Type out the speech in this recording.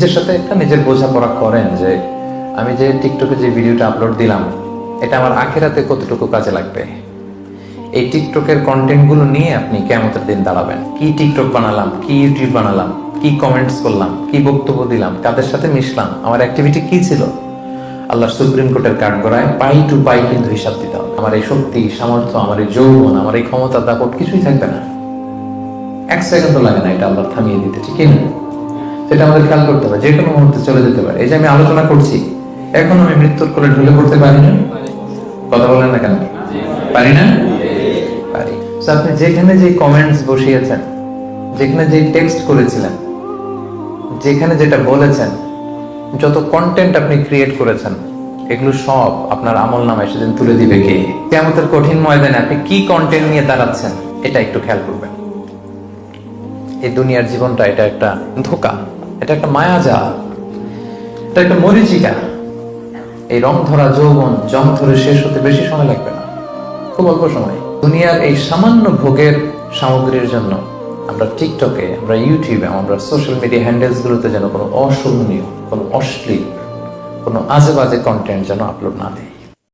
নিজের সাথে একটা নিজের বোঝাপড়া করেন যে আমি যে টিকটকে যে ভিডিওটা আপলোড দিলাম এটা আমার আখিরাতে কতটুকু কাজে লাগবে। এই টিকটকের কন্টেন্ট গুলো নিয়ে আপনি কিয়ামতের দিন দাঁড়াবেন। কি টিকটক বানালাম, কি ইউটিউব বানালাম, কি কমেন্টস করলাম, কি বক্তব্য দিলাম, কাদের সাথে মিশলাম, আমার অ্যাক্টিভিটি কি ছিল। আল্লাহ সুপ্রিম কোর্টের কাঠগড়ায় পাই টু পাই কিন্তু হিসাব দিতে হবে। আমার এই শক্তি, সামর্থ্য, আমার এই যৌবন, আমার এই ক্ষমতা, দাপট কিছুই থাকবে না। এক সেকেন্ডও লাগে না এটা আল্লাহ থামিয়ে দিতে, ঠিক না? সেটা আমাদের খেয়াল করতে হবে, যে কোনো মুহূর্তে চলে যেতে পারে। এই যে আমি আলোচনা করছি, এখন আমি মৃত্যুর কোলে ঢুলে পড়তে পারি না। কথা বলেন না কেন? পারি না? পারি। আপনি যেখানে যে কমেন্টস বসিয়েছেন, যেখানে যে টেক্সট করেছিলেন, যেখানে যেটা বলেছেন, যত কন্টেন্ট আপনি ক্রিয়েট করেছেন, এগুলো সব আপনার আমল নামায় সেদিন তুলে দিবে কে? কিয়ামতের কঠিন ময়দানে আপনি কি কন্টেন্ট নিয়ে দাঁড়াচ্ছেন এটা একটু খেয়াল করবেন। এই দুনিয়ার জীবনটা এটা একটা ধোঁকা, এটা একটা মায়াজাল, এটা একটা মরিচিকা। এই রং ধরা যৌবন জং ধরে শেষ হতে বেশি সময় লাগবে না, খুব অল্প সময়। দুনিয়ার এই সামান্য ভোগের সামগ্রীর জন্য আমরা টিকটকে, আমরা ইউটিউবে, আমরা সোশ্যাল মিডিয়া হ্যান্ডেলস গুলোতে যেন কোনো অশোভনীয়, কোনো অশ্লীল, কোনো আজে বাজে কন্টেন্ট যেন আপলোড না দিই।